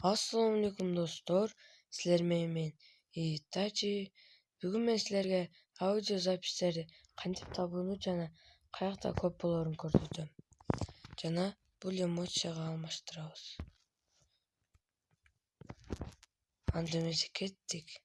Assalamu alaikum dostlar. Sizlerмен мен Итачи. Бүгүн мен силерге аудио записьтерди кантип табууну жана каякта көп болоорун көрсөтөм. Жана бул эмоцияга алмаштырабыз. Анда эмесе кеттик.